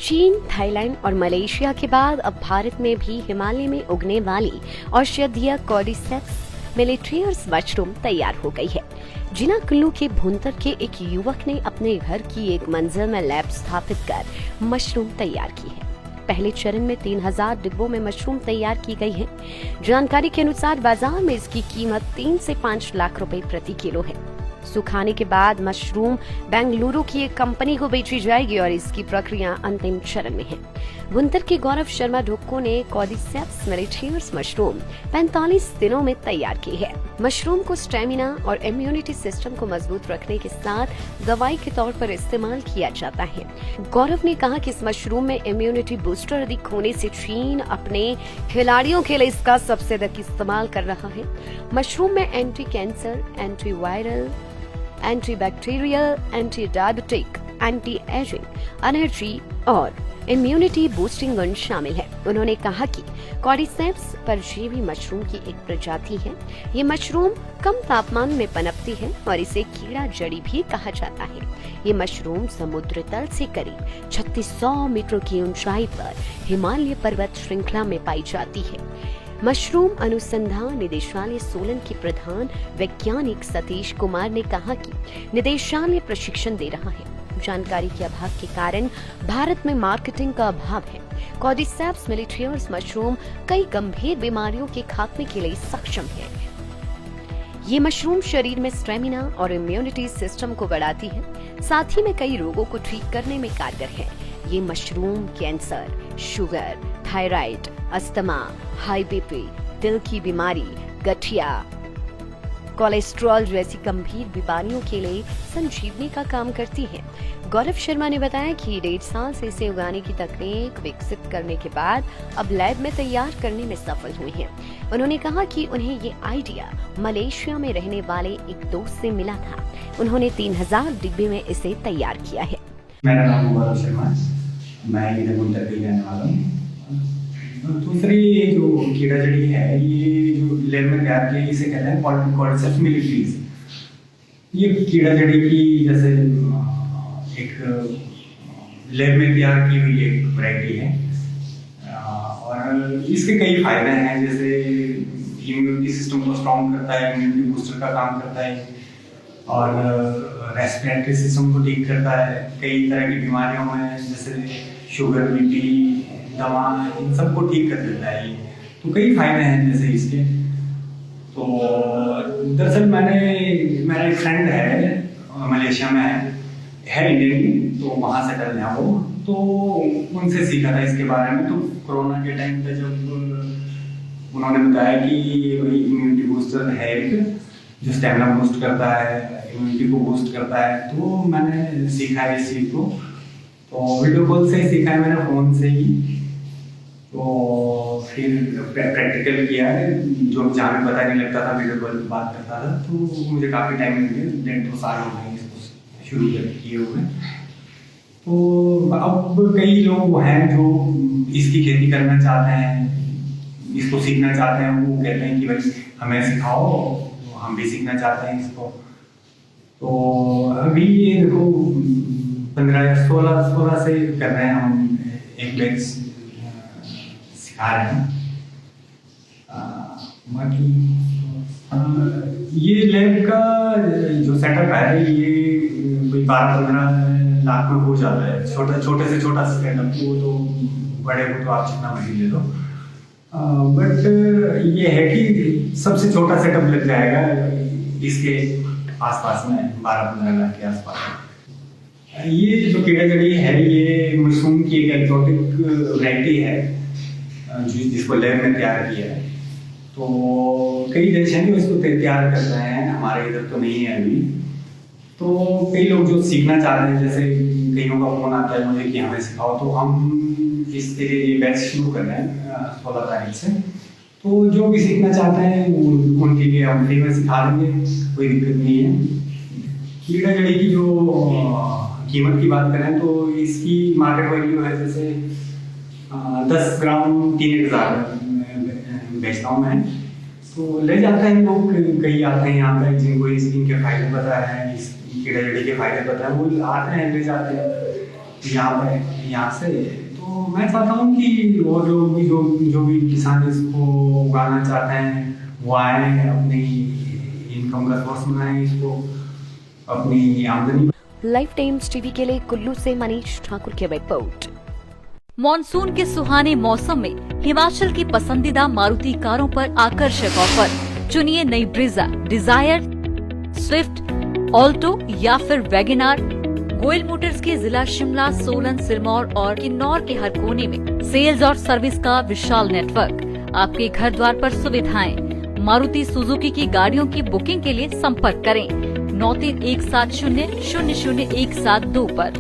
चीन, थाईलैंड और मलेशिया के बाद अब भारत में भी हिमालय में उगने वाली औषधीय कॉर्डिसेप्स मिलिट्रियर्स मशरूम तैयार हो गई है। जिना कुल्लू के भुंतर के एक युवक ने अपने घर की एक मंजिल में लैब स्थापित कर मशरूम तैयार की है। पहले चरण में 3000 डिब्बों में मशरूम तैयार की गई है। जानकारी के अनुसार बाजार में इसकी कीमत 3 से 5 लाख रुपए प्रति किलो है। सुखाने के बाद मशरूम बेंगलुरु की एक कंपनी को बेची जाएगी और इसकी प्रक्रिया अंतिम चरण में है। भुंतर के गौरव शर्मा ढुक्को ने कॉर्डिसेप्स मिलिट्रियर्स मशरूम 45 दिनों में तैयार की है। मशरूम को स्टेमिना और इम्यूनिटी सिस्टम को मजबूत रखने के साथ दवाई के तौर पर इस्तेमाल किया जाता है। गौरव ने कहा कि इस मशरूम में इम्यूनिटी बूस्टर अधिक होने से चीन अपने खिलाड़ियों के लिए इसका सबसे अधिक इस्तेमाल कर रहा है। मशरूम में anti cancer, anti viral, anti bacterial, anti diabetic, anti ageing, energy और इम्यूनिटी बूस्टिंग गुण शामिल है। उन्होंने कहा कि कॉर्डिसेप्स परजीवी मशरूम की एक प्रजाति है। ये मशरूम कम तापमान में पनपती है और इसे कीड़ा जड़ी भी कहा जाता है। ये मशरूम समुद्र तल से करीब 3600 मीटर की ऊंचाई पर हिमालय पर्वत श्रृंखला में पाई जाती है। मशरूम अनुसंधान निदेशालय सोलन के प्रधान वैज्ञानिक सतीश कुमार ने कहा कि निदेशालय प्रशिक्षण दे रहा है। जानकारी के अभाव के कारण भारत में मार्केटिंग का अभाव है। कॉर्डिसेप्स मिलिट्रियर्स मशरूम कई गंभीर बीमारियों के खात्मे के लिए सक्षम है। ये मशरूम शरीर में स्टेमिना और इम्यूनिटी सिस्टम को बढ़ाती है, साथ ही में कई रोगों को ठीक करने में कारगर है। ये mushroom cancer, sugar, thyroid, asthma, high BP, दिल की बीमारी, गठिया, कोलेस्ट्रॉल जैसी गंभीर बीमारियों के लिए संजीवनी का काम करती है। गौरव शर्मा ने बताया कि 1.5 साल से इसे उगाने की तकनीक विकसित करने के बाद अब लैब में तैयार करने में सफल हुए हैं। उन्होंने कहा कि उन्हें ये आइडिया मलेशिया में रहने वाले एक दोस्त से मिला था। उन्होंने 3000 डिब्बे में इसे तैयार किया है। मेरा नाम गौरव शर्मा, मैं इधर भुंतर का रहने वाला हूँ। दूसरी जो कीड़ा जड़ी है, ये जो लैब में तैयार किया, इसे कहते हैं कॉर्डिसेप्स मिलिट्रियर्स। ये कीड़ा जड़ी की जैसे एक लैब में तैयार की हुई एक वैरायटी है और इसके कई फायदे हैं। जैसे इम्यूनिटी सिस्टम को स्ट्रॉन्ग करता है, इम्यूनिटी बूस्टर का काम करता है और रेस्पिरेटरी सिस्टम को ठीक करता है। कई तरह की बीमारियों में जैसे शुगर, बीपी, दमा, इन सबको ठीक कर देता है। तो कई फायदे हैं जैसे इसके। तो दरअसल मेरा एक फ्रेंड है मलेशिया में है इंडियन की, तो वहाँ सेटल है वो, तो उनसे सीखा था इसके बारे में। तो कोरोना के टाइम पे जब उन्होंने बताया कि इम्यूनिटी बूस्टर है एक, जो स्टेमिना बूस्ट करता है, इम्यूनिटी को बूस्ट करता है, तो मैंने सीखा है इस चीज़ को। तो वीडियो कॉल से ही सीखा है मैंने, फ़ोन से ही। तो फिर प्रैक्टिकल किया है, जो जहाँ भी पता नहीं लगता था वीडियो कॉल पर बात करता था। तो मुझे काफ़ी टाइम लग गया, 1.5-2 साल हो गए इसको शुरू किए हुए। तो अब कई लोग हैं जो इसकी खेती करना चाहते हैं, इसको सीखना चाहते हैं। वो कहते हैं कि भाई हमें सिखाओ, हम भी सीखना चाहते हैं इसको। तो अभी ये देखो 15-16 से कर रहे हैं हम, एक बैच सिखा रहे हैं। बाकी ये लैब का जो सेटअप है, ये कोई 12-15 लाख में हो जाता है। छोटे से छोटा सेटअप, वो तो बड़े को तो आप जितना मर्जी ले लो। बट ये है कि सबसे छोटा सेटअप लग जाएगा इसके आसपास में 12-15 लाख के आसपास। ये जो कीड़ा जड़ी है, ये मशरूम की एक एक्सोटिक वैरायटी है जिसको लैब में तैयार किया है। तो कई देश हैं जो इसको तैयार कर रहे हैं, हमारे इधर तो नहीं है अभी। तो कई लोग जो सीखना चाहते हैं, जैसे कईयों का फोन आता है मुझे कि हमें सिखाओ, तो हम इसके लिए ये बैच शुरू कर रहे हैं 16 तारीख से। तो जो भी सीखना चाहते हैं उनके लिए हम फ्री में सिखा देंगे, कोई दिक्कत नहीं है। कीड़ा जड़ी की जो कीमत की बात करें तो इसकी मार्केट वैल्यू है जैसे 10 ग्राम 3000 बेचता हूँ मैं। तो ले जाते हैं लोग, कई आते हैं यहाँ पे जिनको इनके फायदे पता है, इस कीड़ा जड़ी के फायदे पता है, वो आते हैं ले जाते हैं। यहाँ से तो मैं चाहता हूँ कि वो जो भी किसान इसको उगाना चाहते हैं वो आए, अपनी इनकम का सोर्स बनाए, इसको अपनी आमदनी। लाइफ टाइम्स टीवी के लिए कुल्लू से मनीष ठाकुर की रिपोर्ट। मॉनसून के सुहाने मौसम में हिमाचल की पसंदीदा मारुति कारों पर आकर्षक ऑफर। चुनिए नई ब्रीजा, डिजायर, स्विफ्ट, ऑल्टो या फिर वैगनार। गोयल मोटर्स के जिला शिमला, सोलन, सिरमौर और किन्नौर के हर कोने में सेल्स और सर्विस का विशाल नेटवर्क। आपके घर द्वार पर सुविधाएं। मारुति सुजुकी की गाड़ियों की बुकिंग के लिए संपर्क करें 9317000172 पर।